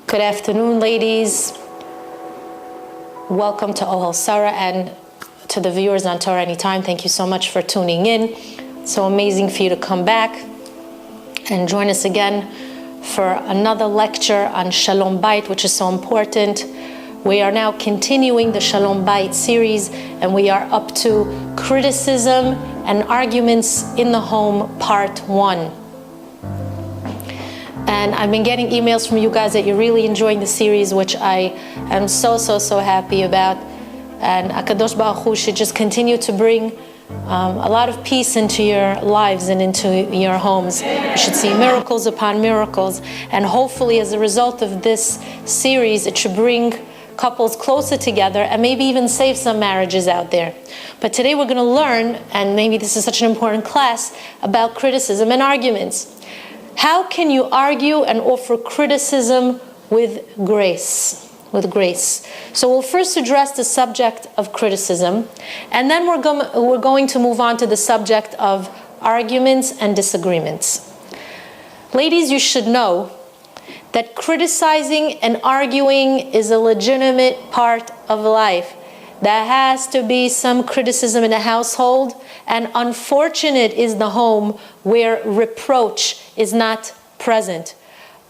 Good afternoon, ladies. Welcome to Ohel Sarah, and to the viewers on Torah Anytime, thank you so much for tuning in. So amazing for you to come back and join us again for another lecture on Shalom Bayit, which is so important. We are now continuing the Shalom Bayit series, and we are up to criticism and arguments in the home, part 1. And I've been getting emails from you guys that you're really enjoying the series, which I am so happy about. And HaKadosh Baruch Hu should just continue to bring a lot of peace into your lives and into your homes. You should see miracles upon miracles. And hopefully, as a result of this series, it should bring couples closer together and maybe even save some marriages out there. But today we're going to learn, and maybe this is such an important class, about criticism and arguments. How can you argue and offer criticism with grace? With grace. So we'll first address the subject of criticism, and then we're going to move on to the subject of arguments and disagreements. Ladies, you should know that criticizing and arguing is a legitimate part of life. There has to be some criticism in a household, and unfortunate is the home where reproach is not present.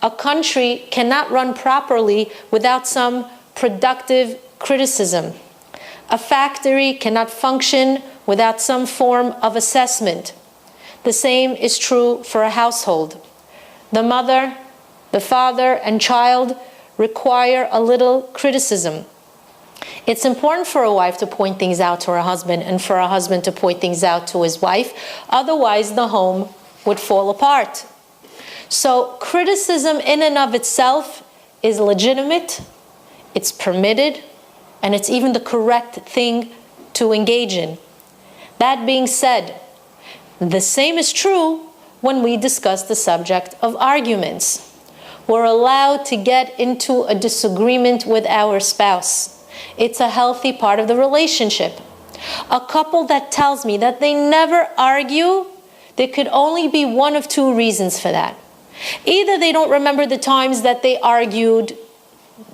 A country cannot run properly without some productive criticism. A factory cannot function without some form of assessment. The same is true for a household. The mother, the father, and child require a little criticism. It's important for a wife to point things out to her husband, and for a husband to point things out to his wife. Otherwise, the home would fall apart. So criticism in and of itself is legitimate, it's permitted, and it's even the correct thing to engage in. That being said, the same is true when we discuss the subject of arguments. We're allowed to get into a disagreement with our spouse. It's a healthy part of the relationship. A couple that tells me that they never argue, there could only be one of two reasons for that. Either they don't remember the times that they argued,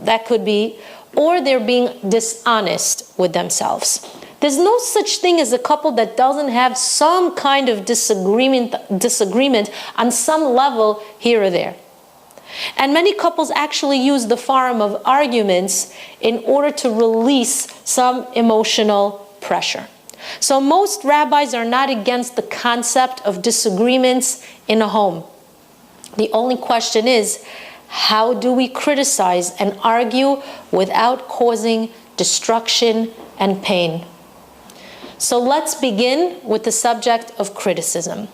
that could be, or they're being dishonest with themselves. There's no such thing as a couple that doesn't have some kind of disagreement on some level here or there. And many couples actually use the forum of arguments in order to release some emotional pressure. So most rabbis are not against the concept of disagreements in a home. The only question is, how do we criticize and argue without causing destruction and pain? So let's begin with the subject of criticism.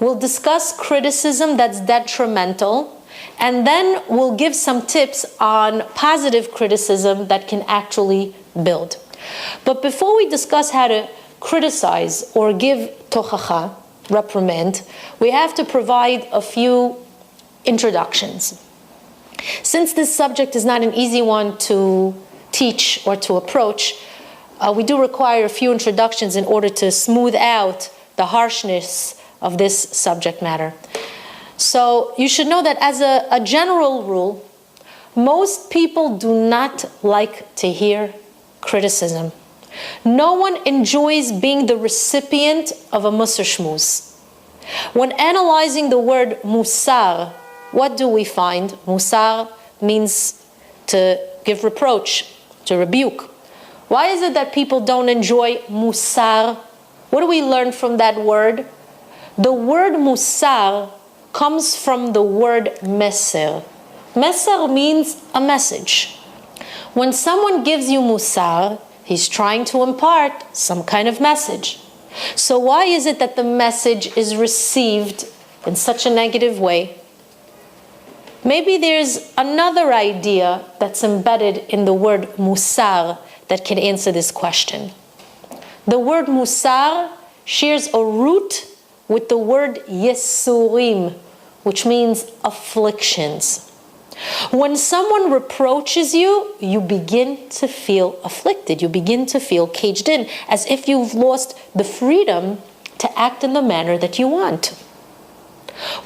We'll discuss criticism that's detrimental, and then we'll give some tips on positive criticism that can actually build. But before we discuss how to criticize or give tochacha, reprimand, we have to provide a few introductions. Since this subject is not an easy one to teach or to approach, we do require a few introductions in order to smooth out the harshness of this subject matter. So you should know that as a general rule, most people do not like to hear criticism. No one enjoys being the recipient of a musar shmuz. When analyzing the word musar, what do we find? Musar means to give reproach, to rebuke. Why is it that people don't enjoy musar? What do we learn from that word? The word musar comes from the word meser. Meser means a message. When someone gives you musar, he's trying to impart some kind of message. So why is it that the message is received in such a negative way? Maybe there's another idea that's embedded in the word musar that can answer this question. The word musar shares a root with the word yesurim, which means afflictions. When someone reproaches you, you begin to feel afflicted. You begin to feel caged in, as if you've lost the freedom to act in the manner that you want.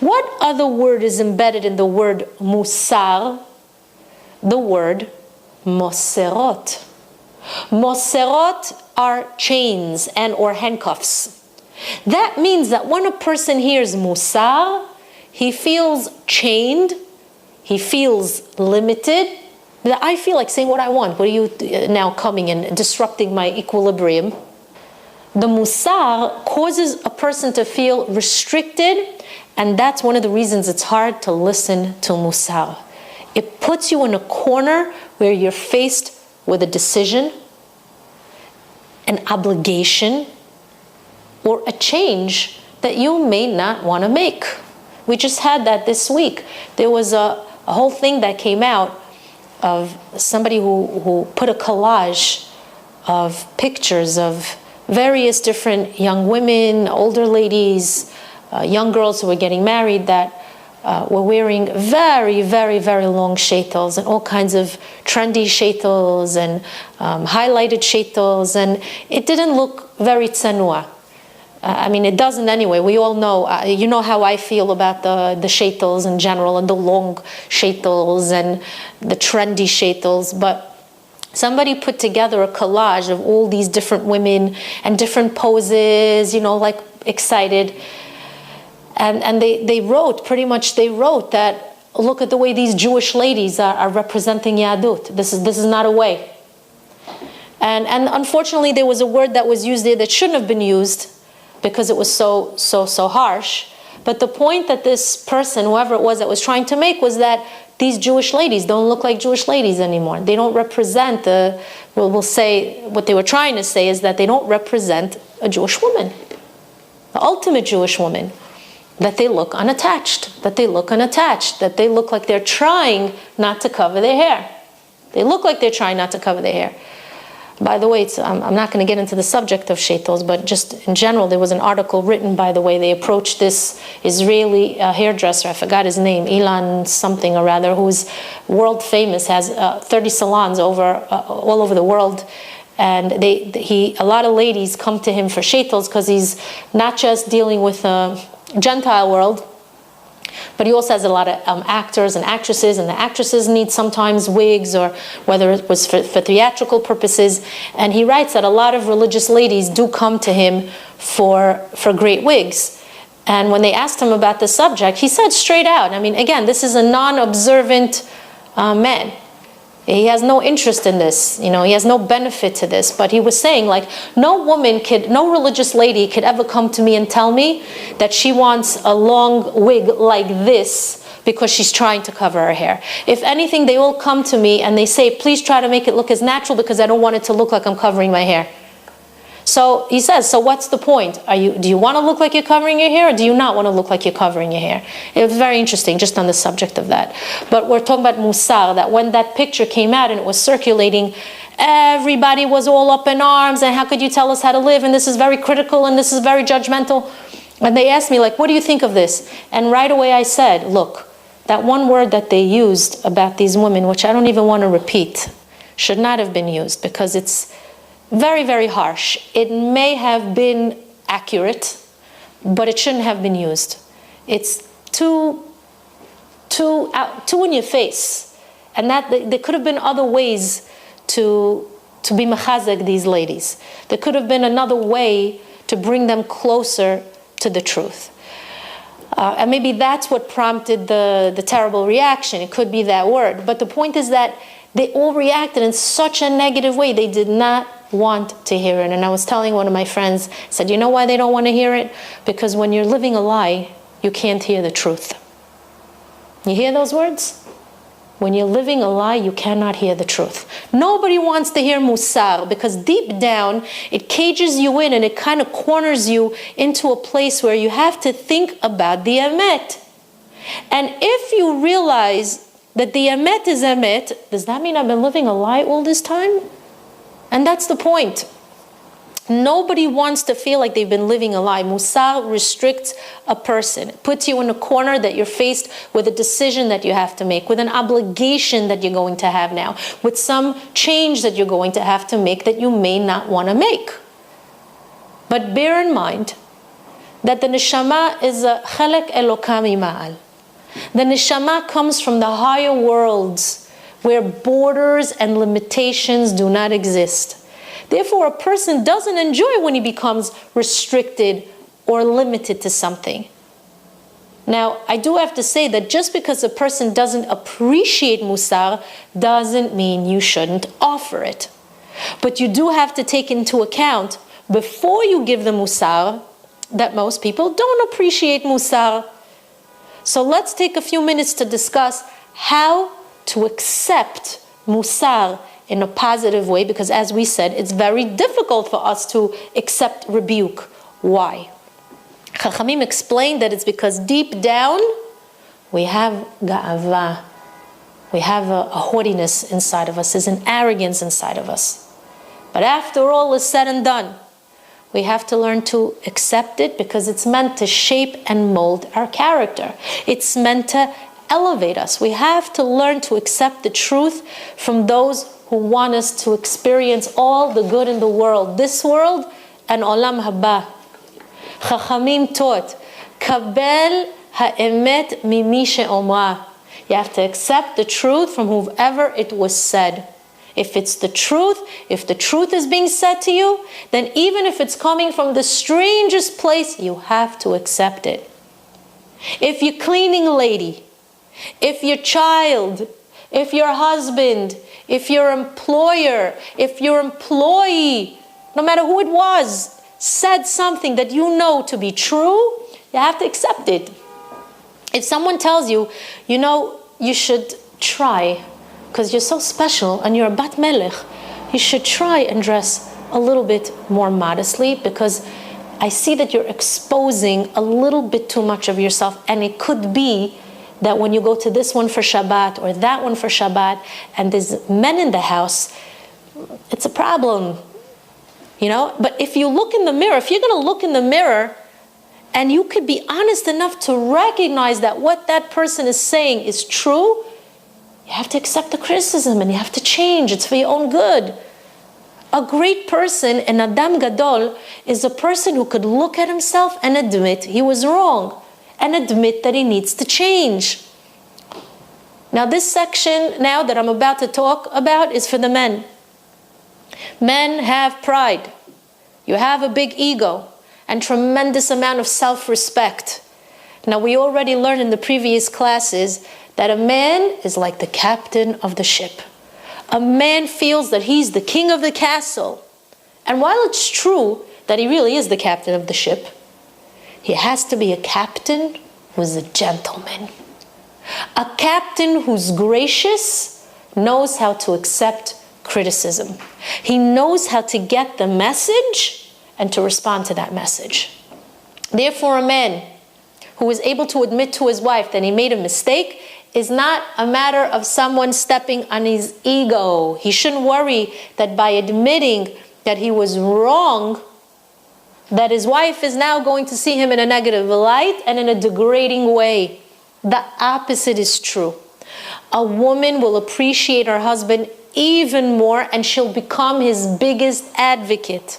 What other word is embedded in the word musar? the word moserot. Moserot are chains and or handcuffs. That means that when a person hears musar, he feels chained, he feels limited. That I feel like saying what I want. What are you now coming and disrupting my equilibrium? The musar causes a person to feel restricted, and that's one of the reasons it's hard to listen to musar. It puts you in a corner where you're faced with a decision, an obligation, or a change that you may not want to make. We just had that this week. There was a whole thing that came out of somebody who put a collage of pictures of various different young women, older ladies, young girls who were getting married that were wearing very, very, very long shaitels and all kinds of trendy shaitels and highlighted shaitels, and it didn't look very tsanua. I mean, it doesn't anyway. We all know, you know how I feel about the shaitels in general and the long shaitels and the trendy shaitels, but somebody put together a collage of all these different women and different poses, you know, like excited. And they wrote that, look at the way these Jewish ladies are representing Yadut. This is not a way. And unfortunately, there was a word that was used there that shouldn't have been used because it was so harsh. But the point that this person, whoever it was that was trying to make, was that these Jewish ladies don't look like Jewish ladies anymore. They don't represent we'll say, what they were trying to say is that they don't represent a Jewish woman, the ultimate Jewish woman. That they look unattached, that they look like they're trying not to cover their hair. They look like they're trying not to cover their hair. By the way, I'm not going to get into the subject of shaitels, but just in general, there was an article written by the way they approached this Israeli hairdresser, I forgot his name, Ilan something or rather, who's world famous, has 30 salons all over the world. And a lot of ladies come to him for shaitels because he's not just dealing with Gentile world, but he also has a lot of actors and actresses, and the actresses need sometimes wigs, or whether it was for theatrical purposes. And he writes that a lot of religious ladies do come to him for great wigs. And when they asked him about the subject, he said straight out, I mean, again, this is a non-observant man. He has no interest in this, you know, he has no benefit to this. But he was saying, like, no religious lady could ever come to me and tell me that she wants a long wig like this because she's trying to cover her hair. If anything, they all come to me and they say, please try to make it look as natural because I don't want it to look like I'm covering my hair. So he says, so what's the point? Do you want to look like you're covering your hair, or do you not want to look like you're covering your hair? It was very interesting just on the subject of that. But we're talking about musar, that when that picture came out and it was circulating, everybody was all up in arms, and how could you tell us how to live, and this is very critical, and this is very judgmental. And they asked me, like, what do you think of this? And right away I said, look, that one word that they used about these women, which I don't even want to repeat, should not have been used because it's very, very harsh. It may have been accurate, but it shouldn't have been used. It's too in your face. And that there could have been other ways to be mechazek these ladies. There could have been another way to bring them closer to the truth. And maybe that's what prompted the terrible reaction. It could be that word. But the point is that they all reacted in such a negative way. They did not want to hear it. And I was telling one of my friends, I said, you know why they don't want to hear it? Because when you're living a lie, you can't hear the truth. You hear those words? When you're living a lie, you cannot hear the truth. Nobody wants to hear musar because deep down, it cages you in and it kind of corners you into a place where you have to think about the emet. And if you realize that the emet is emet, does that mean I've been living a lie all this time? And that's the point. Nobody wants to feel like they've been living a lie. Musar restricts a person. It puts you in a corner that you're faced with a decision that you have to make, with an obligation that you're going to have now, with some change that you're going to have to make that you may not want to make. But bear in mind that the neshama is a chelek elokam ima'al. The neshama comes from the higher worlds where borders and limitations do not exist. Therefore, a person doesn't enjoy when he becomes restricted or limited to something. Now, I do have to say that just because a person doesn't appreciate musar doesn't mean you shouldn't offer it. But you do have to take into account, before you give the musar, that most people don't appreciate musar. So let's take a few minutes to discuss how to accept musar in a positive way, because as we said, it's very difficult for us to accept rebuke. Why? Chachamim explained that it's because deep down we have ga'ava. We have a haughtiness inside of us. There's an arrogance inside of us. But after all is said and done, we have to learn to accept it, because it's meant to shape and mold our character. It's meant to elevate us. We have to learn to accept the truth from those who want us to experience all the good in the world, this world and olam haba. Chachamim taught, kabel ha'emet mimi she'omra. You have to accept the truth from whoever it was said. If it's the truth, if the truth is being said to you, then even if it's coming from the strangest place, you have to accept it. If your cleaning lady, if your child, if your husband, if your employer, if your employee, no matter who it was, said something that you know to be true, you have to accept it. If someone tells you, you should try, because you're so special and you're a bat melech, you should try and dress a little bit more modestly, because I see that you're exposing a little bit too much of yourself, and it could be that when you go to this one for Shabbat or that one for Shabbat and there's men in the house, it's a problem. But if you look in the mirror, if you're going to look in the mirror and you could be honest enough to recognize that what that person is saying is true, you have to accept the criticism and you have to change. It's for your own good. A great person, an Adam Gadol, is a person who could look at himself and admit he was wrong and admit that he needs to change. Now this section now that I'm about to talk about is for the men. Men have pride. You have a big ego and tremendous amount of self-respect. Now we already learned in the previous classes that a man is like the captain of the ship. A man feels that he's the king of the castle. And while it's true that he really is the captain of the ship, he has to be a captain who's a gentleman. A captain who's gracious, knows how to accept criticism. He knows how to get the message and to respond to that message. Therefore, a man who is able to admit to his wife that he made a mistake is not a matter of someone stepping on his ego. He shouldn't worry that by admitting that he was wrong, that his wife is now going to see him in a negative light and in a degrading way. The opposite is true. A woman will appreciate her husband even more, and she'll become his biggest advocate.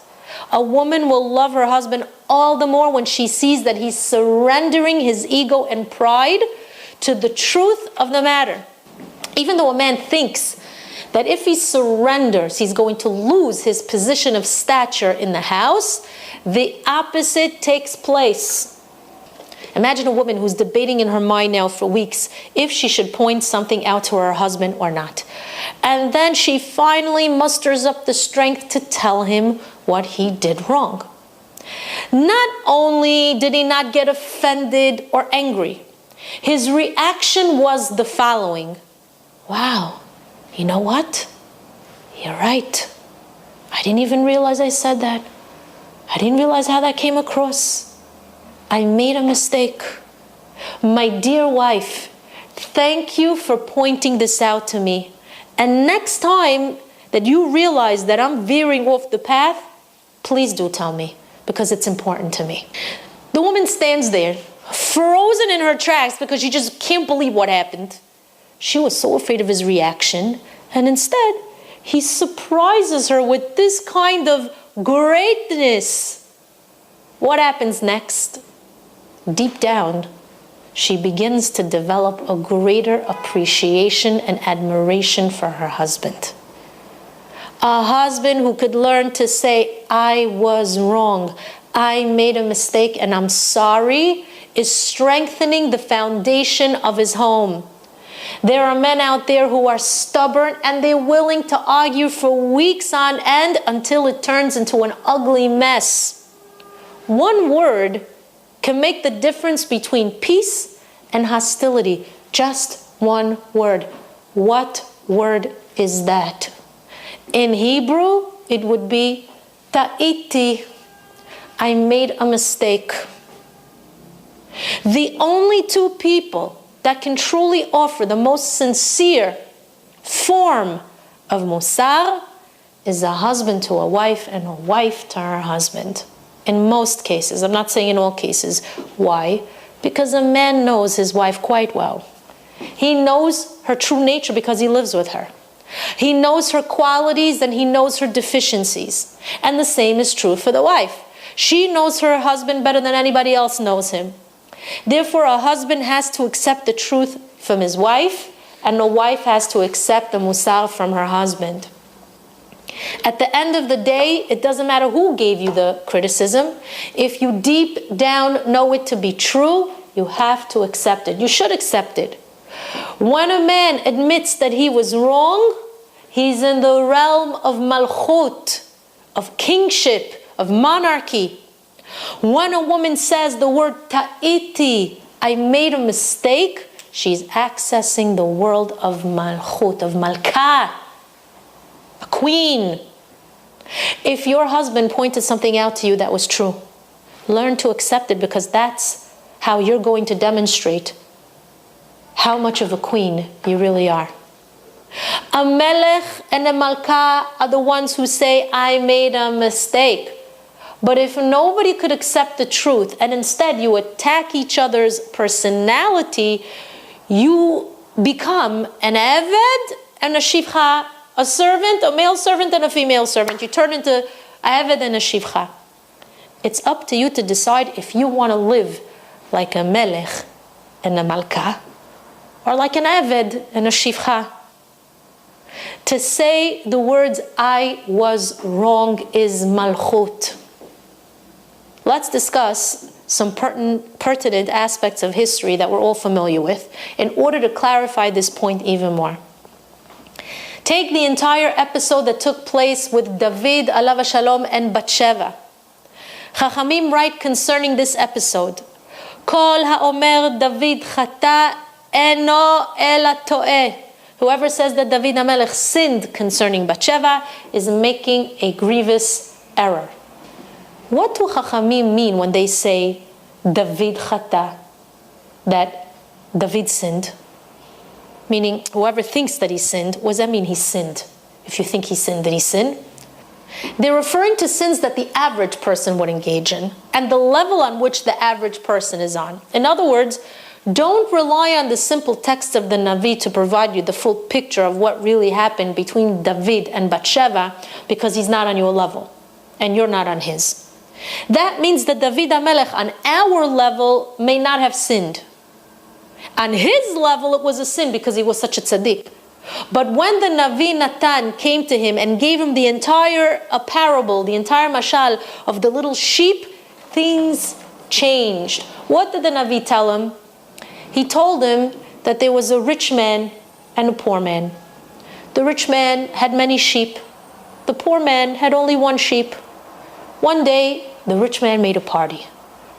A woman will love her husband all the more when she sees that he's surrendering his ego and pride to the truth of the matter. Even though a man thinks that if he surrenders, he's going to lose his position of stature in the house, the opposite takes place. Imagine a woman who's debating in her mind now for weeks if she should point something out to her husband or not. And then she finally musters up the strength to tell him what he did wrong. Not only did he not get offended or angry, his reaction was the following: wow, you know what? You're right. I didn't even realize I said that. I didn't realize how that came across. I made a mistake. My dear wife, thank you for pointing this out to me. And next time that you realize that I'm veering off the path, please do tell me, because it's important to me. The woman stands there, frozen in her tracks, because she just can't believe what happened. She was so afraid of his reaction, and instead, he surprises her with this kind of greatness. What happens next? Deep down, she begins to develop a greater appreciation and admiration for her husband. A husband who could learn to say, I was wrong, I made a mistake and I'm sorry, is strengthening the foundation of his home. There are men out there who are stubborn and they're willing to argue for weeks on end until it turns into an ugly mess. One word can make the difference between peace and hostility. Just one word. What word is that? In Hebrew, it would be ta'iti. I made a mistake. The only two people that can truly offer the most sincere form of musar is a husband to a wife and a wife to her husband. In most cases, I'm not saying in all cases. Why? Because a man knows his wife quite well. He knows her true nature because he lives with her. He knows her qualities and he knows her deficiencies. And the same is true for the wife. She knows her husband better than anybody else knows him. Therefore, a husband has to accept the truth from his wife, and a wife has to accept the musar from her husband. At the end of the day, it doesn't matter who gave you the criticism. If you deep down know it to be true, you have to accept it. You should accept it. When a man admits that he was wrong, he's in the realm of malchut, of kingship, of monarchy. When a woman says the word ta'iti, I made a mistake, she's accessing the world of malchut, of malka, a queen. If your husband pointed something out to you that was true, learn to accept it, because that's how you're going to demonstrate how much of a queen you really are. A melech and a malka are the ones who say, I made a mistake. But if nobody could accept the truth and instead you attack each other's personality, you become an eved and a shivcha, a servant, a male servant and a female servant. You turn into a eved and a shivcha. It's up to you to decide if you want to live like a melech and a malka, or like an eved and a shivcha. To say the words, I was wrong, is malchut. Let's discuss some pertinent aspects of history that we're all familiar with in order to clarify this point even more. Take the entire episode that took place with David alav shalom and Bathsheba. Chachamim write concerning this episode, Kol ha'omer David chata eno ela to'eh. Whoever says that David HaMelech sinned concerning Bathsheba is making a grievous error. What do Chachamim mean when they say David chata, that David sinned? Meaning, whoever thinks that he sinned, what does that mean he sinned? If you think he sinned, did he sin? They're referring to sins that the average person would engage in, and the level on which the average person is on. In other words, don't rely on the simple text of the Navi to provide you the full picture of what really happened between David and Bathsheba, because he's not on your level, and you're not on his. That means that David HaMelech on our level may not have sinned. On his level it was a sin because he was such a tzaddik. But when the Navi Natan came to him and gave him the entire parable, the entire mashal of the little sheep, things changed. What did the Navi tell him? He told him that there was a rich man and a poor man. The rich man had many sheep. The poor man had only one sheep. One day, the rich man made a party.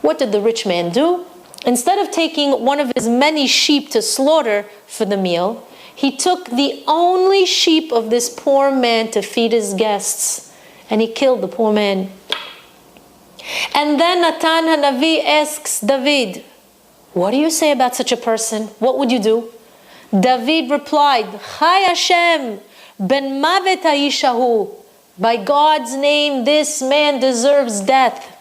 What did the rich man do? Instead of taking one of his many sheep to slaughter for the meal, he took the only sheep of this poor man to feed his guests, and he killed the poor man. And then Natan HaNavi asks David, what do you say about such a person? What would you do? David replied, Chai Hashem, ben mavet ha'ishahu. By God's name, this man deserves death.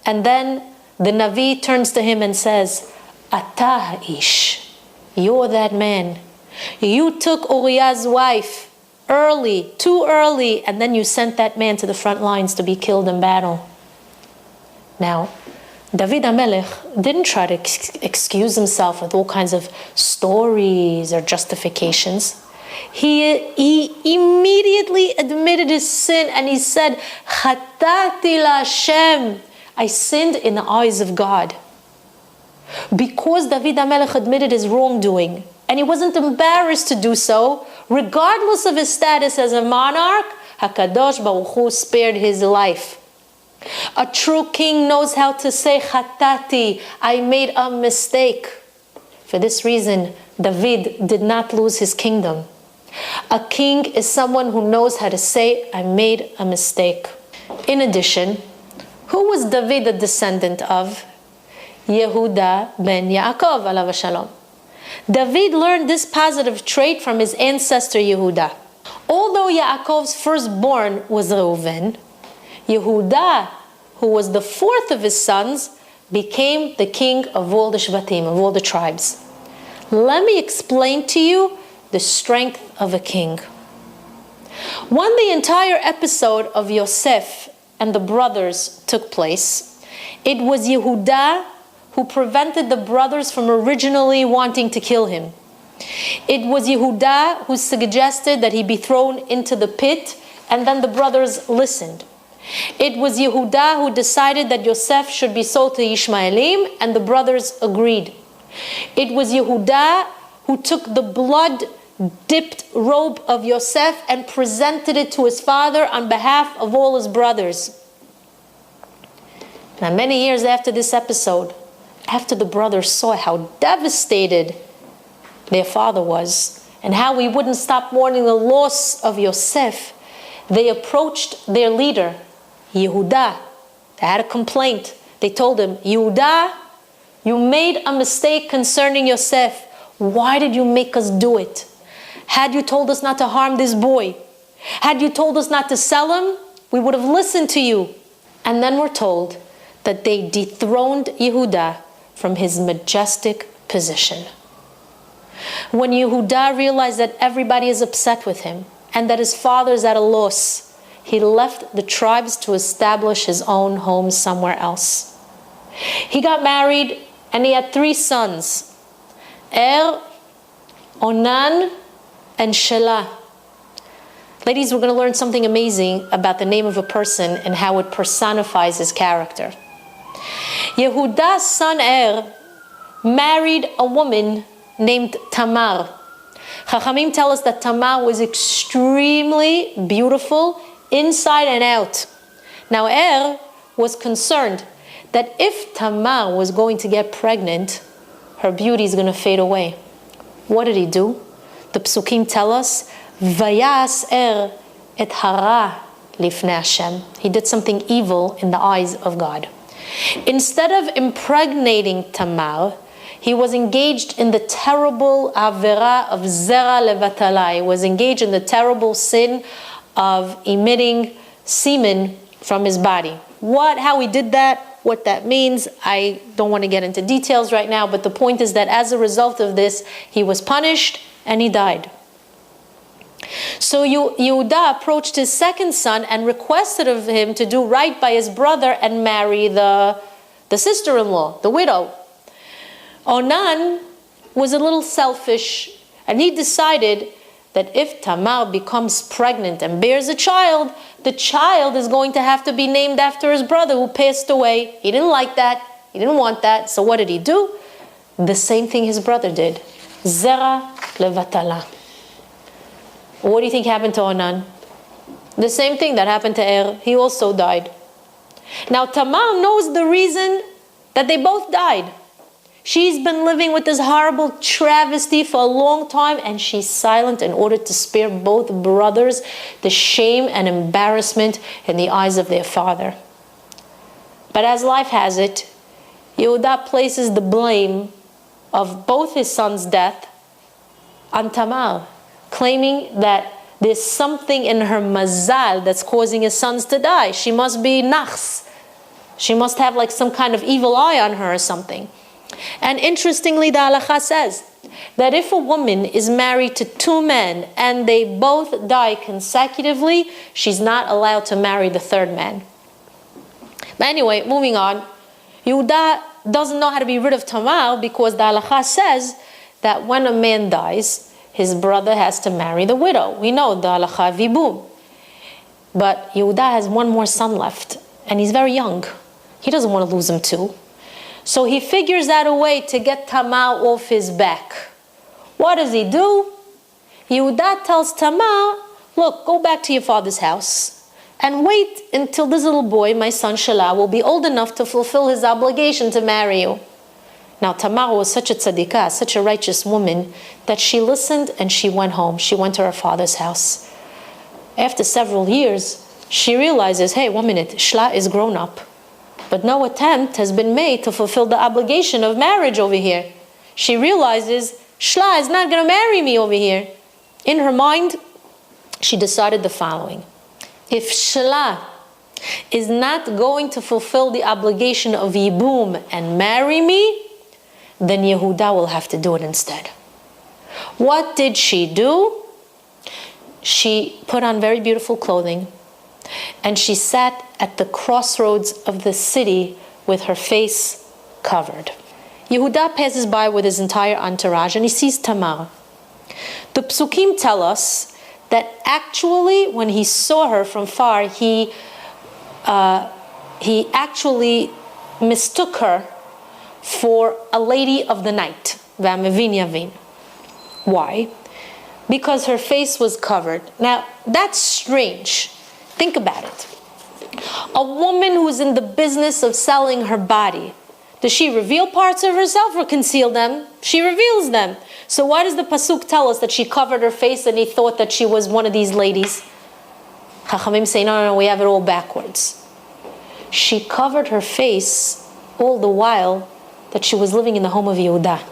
And then the Navi turns to him and says, Ata ha'ish, you're that man. You took Uriah's wife early, too early, and then you sent that man to the front lines to be killed in battle. Now, David HaMelech didn't try to excuse himself with all kinds of stories or justifications. He immediately admitted his sin and he said, Chatati LaHashem, I sinned in the eyes of God. Because David HaMelech admitted his wrongdoing, and he wasn't embarrassed to do so, regardless of his status as a monarch, HaKadosh Baruch Hu spared his life. A true king knows how to say, Chatati, I made a mistake. For this reason, David did not lose his kingdom. A king is someone who knows how to say, I made a mistake. In addition, who was David a descendant of? Yehuda ben Yaakov, alav shalom. David learned this positive trait from his ancestor Yehuda. Although Yaakov's firstborn was Reuven, Yehuda, who was the fourth of his sons, became the king of all the Shvatim, of all the tribes. Let me explain to you the strength of a king. When the entire episode of Yosef and the brothers took place, it was Yehuda who prevented the brothers from originally wanting to kill him. It was Yehuda who suggested that he be thrown into the pit, and then the brothers listened. It was Yehuda who decided that Yosef should be sold to Ishmaelim, and the brothers agreed. It was Yehuda who took the blood-dipped robe of Yosef and presented it to his father on behalf of all his brothers. Now, many years after this episode, after the brothers saw how devastated their father was and how he wouldn't stop mourning the loss of Yosef, they approached their leader, Yehuda. They had a complaint. They told him, Yehuda, you made a mistake concerning Yosef. Why did you make us do it? Had you told us not to harm this boy, had you told us not to sell him, we would have listened to you. And then we're told that they dethroned Yehuda from his majestic position. When Yehuda realized that everybody is upset with him and that his father is at a loss, he left the tribes to establish his own home somewhere else. He got married and he had 3 sons, Onan, and Shelah. Ladies, we're going to learn something amazing about the name of a person and how it personifies his character. Yehuda's son married a woman named Tamar. Chachamim tell us that Tamar was extremely beautiful inside and out. Now was concerned that if Tamar was going to get pregnant, her beauty is going to fade away. What did he do? The Psukim tell us, Vayas et hara lifnei Hashem. He did something evil in the eyes of God. Instead of impregnating Tamar, he was engaged in the terrible avera of zera levatala. He was engaged in the terrible sin of emitting semen from his body. How he did that, what that means, I don't want to get into details right now, but the point is that as a result of this, he was punished and he died. So Yehuda approached his second son and requested of him to do right by his brother and marry the sister-in-law, the widow. Onan was a little selfish, and he decided that if Tamar becomes pregnant and bears a child, the child is going to have to be named after his brother who passed away. He didn't like that. He didn't want that. So what did he do? The same thing his brother did. Zera levatala. What do you think happened to Onan? The same thing that happened to He also died. Now Tamar knows the reason that they both died. She's been living with this horrible travesty for a long time, and she's silent in order to spare both brothers the shame and embarrassment in the eyes of their father. But as life has it, Yehuda places the blame of both his sons' death on Tamar, claiming that there's something in her mazal that's causing his sons to die. She must be nachs. She must have like some kind of evil eye on her or something. And interestingly, the halakha says that if a woman is married to 2 men and they both die consecutively, she's not allowed to marry the 3rd man. But anyway, moving on. Yehuda doesn't know how to be rid of Tamar because the halakha says that when a man dies, his brother has to marry the widow. We know the halakha vibum. But Yehuda has one more son left, and he's very young. He doesn't want to lose him too. So he figures out a way to get Tamar off his back. What does he do? Yehuda tells Tamar, look, go back to your father's house and wait until this little boy, my son Shelah, will be old enough to fulfill his obligation to marry you. Now Tamar was such a tzadikah, such a righteous woman, that she listened and she went home. She went to her father's house. After several years, she realizes, hey, 1 minute, Shelah is grown up. But no attempt has been made to fulfill the obligation of marriage over here. She realizes, Shelah is not going to marry me over here. In her mind, she decided the following. If Shelah is not going to fulfill the obligation of Yibum and marry me, then Yehuda will have to do it instead. What did she do? She put on very beautiful clothing, and she sat at the crossroads of the city with her face covered. Yehuda passes by with his entire entourage, and he sees Tamar. The psukim tell us that actually when he saw her from far, he actually mistook her for a lady of the night. Why? Because her face was covered. Now, that's strange. Think about it. A woman who's in the business of selling her body, does she reveal parts of herself or conceal them? She reveals them. So why does the pasuk tell us that she covered her face and he thought that she was one of these ladies? Chachamim say, no, we have it all backwards. She covered her face all the while that she was living in the home of Yehuda.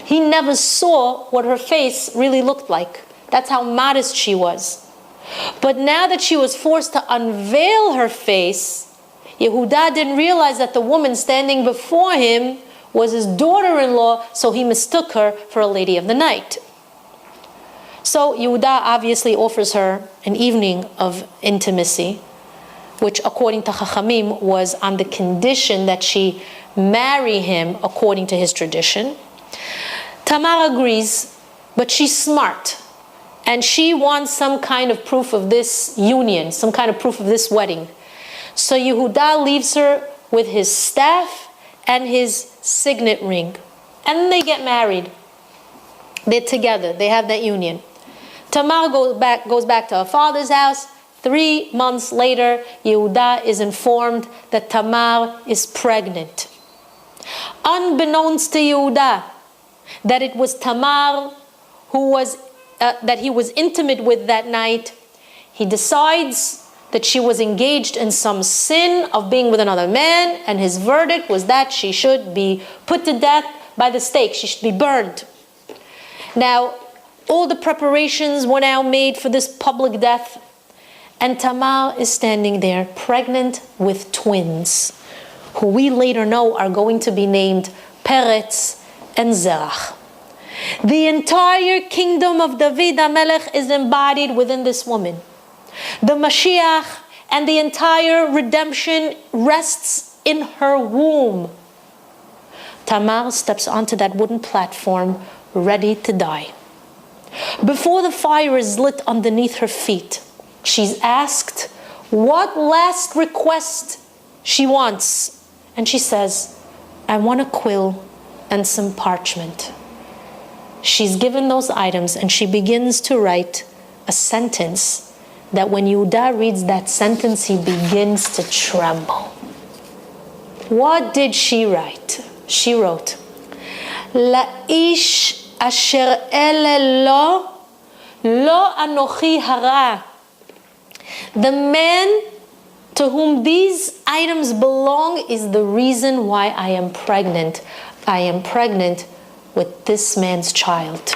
He never saw what her face really looked like. That's how modest she was. But now that she was forced to unveil her face, Yehuda didn't realize that the woman standing before him was his daughter-in-law, so he mistook her for a lady of the night. So Yehuda obviously offers her an evening of intimacy, which according to Chachamim was on the condition that she marry him according to his tradition. Tamar agrees, but she's smart, and she wants some kind of proof of this union, some kind of proof of this wedding. So Yehuda leaves her with his staff and his signet ring, and they get married. They're together, they have that union. Tamar goes back to her father's house. 3 months later, Yehuda is informed that Tamar is pregnant. Unbeknownst to Yehuda, that it was Tamar that he was intimate with that night, he decides that she was engaged in some sin of being with another man, and his verdict was that she should be put to death by the stake. She should be burned. Now, all the preparations were now made for this public death, and Tamar is standing there, pregnant with twins, who we later know are going to be named Peretz and Zerach. The entire kingdom of David HaMelech is embodied within this woman. The Mashiach and the entire redemption rests in her womb. Tamar steps onto that wooden platform, ready to die. Before the fire is lit underneath her feet, she's asked what last request she wants. And she says, I want a quill and some parchment. She's given those items, and she begins to write a sentence that when Yehuda reads that sentence, he begins to tremble. What did she write? She wrote, La'ish asher ele lo anochi hara. The man to whom these items belong is the reason why I am pregnant. I am pregnant with this man's child.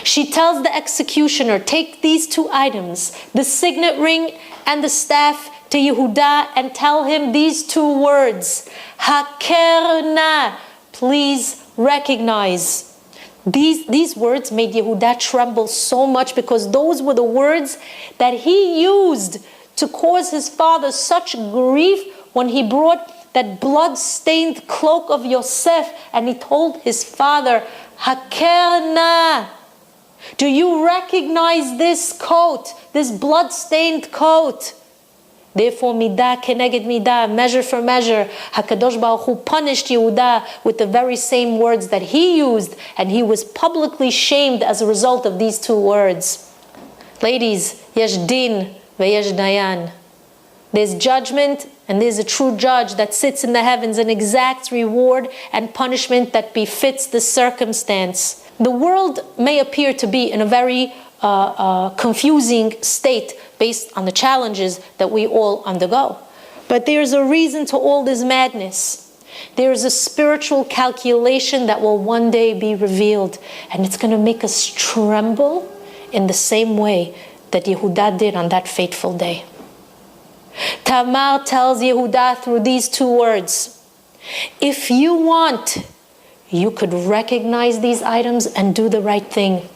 She tells the executioner, take these 2 items, the signet ring and the staff, to Yehuda and tell him these 2 words, Haker na, please recognize. These words made Yehuda tremble so much because those were the words that he used to cause his father such grief when he brought that blood-stained cloak of Yosef, and he told his father, Hakerna, do you recognize this coat, this blood-stained coat? Therefore, midah keneged midah, measure for measure, HaKadosh Baruch Hu punished Yehuda with the very same words that he used, and he was publicly shamed as a result of these two words. Ladies, yesh din veyesh dayan. There's judgment, and there's a true judge that sits in the heavens and exacts reward and punishment that befits the circumstance. The world may appear to be in a very confusing state based on the challenges that we all undergo. But there's a reason to all this madness. There is a spiritual calculation that will one day be revealed, and it's going to make us tremble in the same way that Yehuda did on that fateful day. Tamar tells Yehuda through these two words, if you want, you could recognize these items and do the right thing.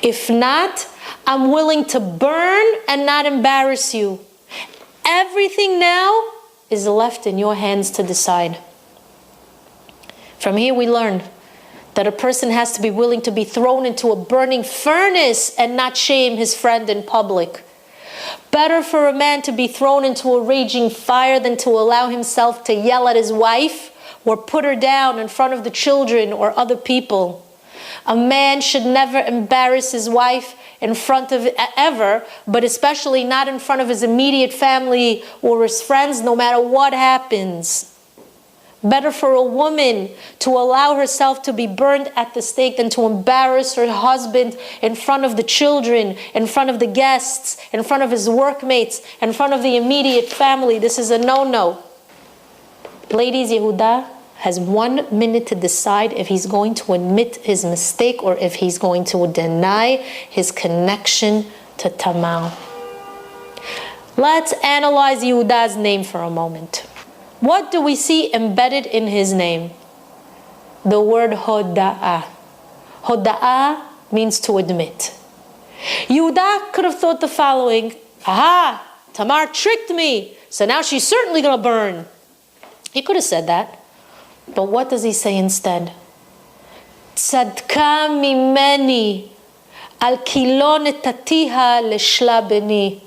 If not, I'm willing to burn and not embarrass you. Everything now is left in your hands to decide. From here we learn that a person has to be willing to be thrown into a burning furnace and not shame his friend in public. Better for a man to be thrown into a raging fire than to allow himself to yell at his wife or put her down in front of the children or other people. A man should never embarrass his wife in front of ever, but especially not in front of his immediate family or his friends, no matter what happens. Better for a woman to allow herself to be burned at the stake than to embarrass her husband in front of the children, in front of the guests, in front of his workmates, in front of the immediate family. This is a no-no. Ladies, Yehuda has 1 minute to decide if he's going to admit his mistake or if he's going to deny his connection to Tamar. Let's analyze Yehuda's name for a moment. What do we see embedded in his name? The word Hoda'ah. Hoda'ah means to admit. Yehuda could have thought the following, aha, Tamar tricked me, so now she's certainly going to burn. He could have said that. But what does he say instead? Tzadka mimeni al kilo netatiha leshla beni.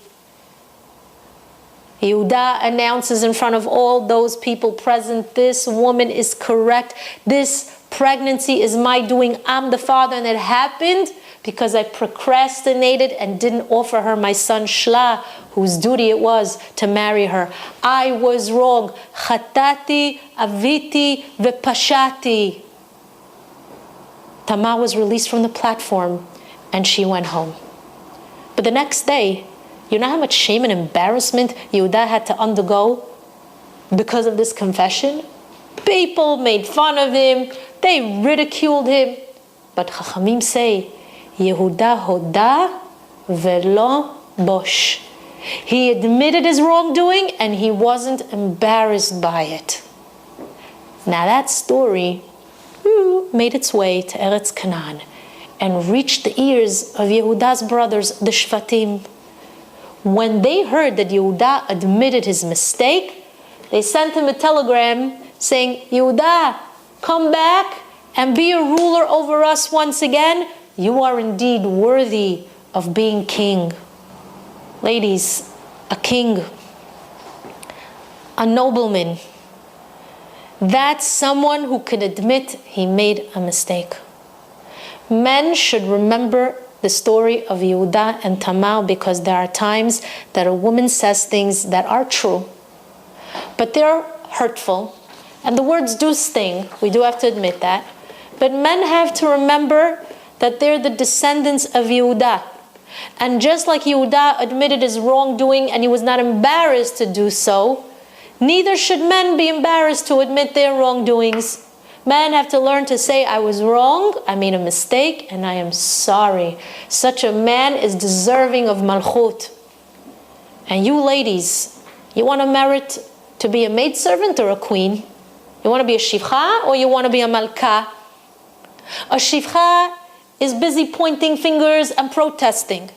Yehuda announces in front of all those people present, this woman is correct. This pregnancy is my doing. I'm the father, and it happened because I procrastinated and didn't offer her my son Shla, whose duty it was to marry her. I was wrong. Chatati, aviti, vepashati. Tamar was released from the platform and she went home. But the next day, you know how much shame and embarrassment Yehuda had to undergo because of this confession? People made fun of him. They ridiculed him. But Chachamim say, Yehuda hoda velo bosh. He admitted his wrongdoing and he wasn't embarrassed by it. Now that story made its way to Eretz Canaan and reached the ears of Yehuda's brothers, the Shvatim. When they heard that Yehuda admitted his mistake, they sent him a telegram saying, Yehuda, come back and be a ruler over us once again. You are indeed worthy of being king. Ladies, a king, a nobleman, that's someone who can admit he made a mistake. Men should remember the story of Yehuda and Tamar because there are times that a woman says things that are true, but they're hurtful, and the words do sting. We do have to admit that. But men have to remember that they're the descendants of Yehuda. And just like Yehuda admitted his wrongdoing and he was not embarrassed to do so, neither should men be embarrassed to admit their wrongdoings. Men have to learn to say, I was wrong, I made a mistake, and I am sorry. Such a man is deserving of malchut. And you ladies, you want to merit to be a maidservant or a queen? You want to be a shivcha or you want to be a malka? A shivcha is busy pointing fingers and protesting.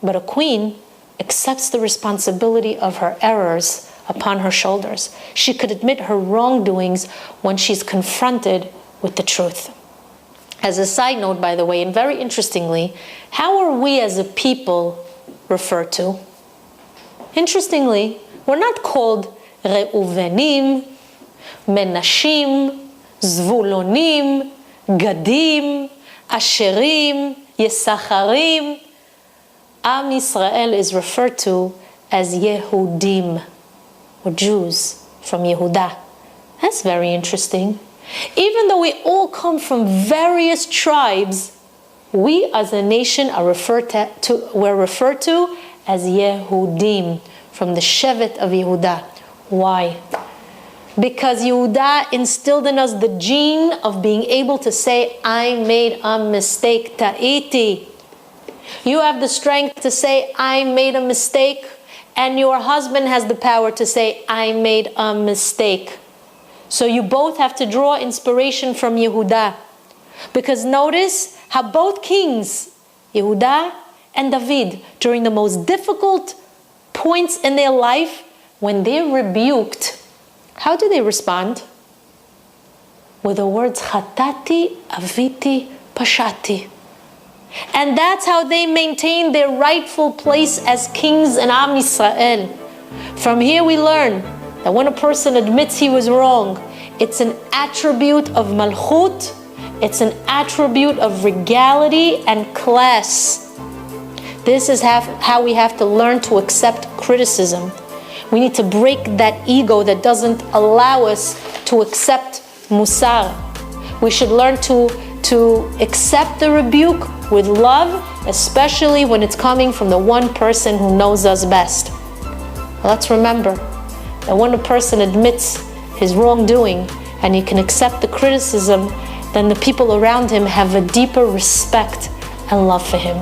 But a queen accepts the responsibility of her errors, upon her shoulders. She could admit her wrongdoings when she's confronted with the truth. As a side note, by the way, and very interestingly, how are we as a people referred to? Interestingly, we're not called Reuvenim, Menashim, Zvulonim, Gadim, Asherim, Yesacharim. Am Yisrael is referred to as Yehudim, or Jews from Yehudah. That's very interesting. Even though we all come from various tribes, we as a nation are referred to as Yehudim, from the Shevet of Yehudah. Why? Because Yehudah instilled in us the gene of being able to say, I made a mistake, ta'iti. You have the strength to say, I made a mistake, and your husband has the power to say, I made a mistake. So you both have to draw inspiration from Yehudah. Because notice how both kings, Yehudah and David, during the most difficult points in their life, when they're rebuked, how do they respond? With the words, Chatati, Aviti, Pashati. And that's how they maintain their rightful place as kings in Am Yisrael. From here we learn that when a person admits he was wrong, it's an attribute of malchut, it's an attribute of regality and class. This is how we have to learn to accept criticism. We need to break that ego that doesn't allow us to accept musar. We should learn to accept the rebuke with love, especially when it's coming from the one person who knows us best. Let's remember that when a person admits his wrongdoing and he can accept the criticism, then the people around him have a deeper respect and love for him.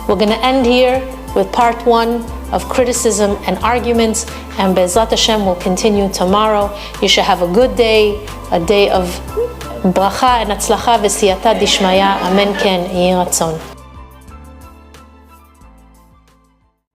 We're going to end here with part 1 of criticism and arguments, and Be'ezrat Hashem will continue tomorrow. You should have a good day, a day of bracha and atzlacha v'siyata dishmaya. Amen ken, yehi ratzon.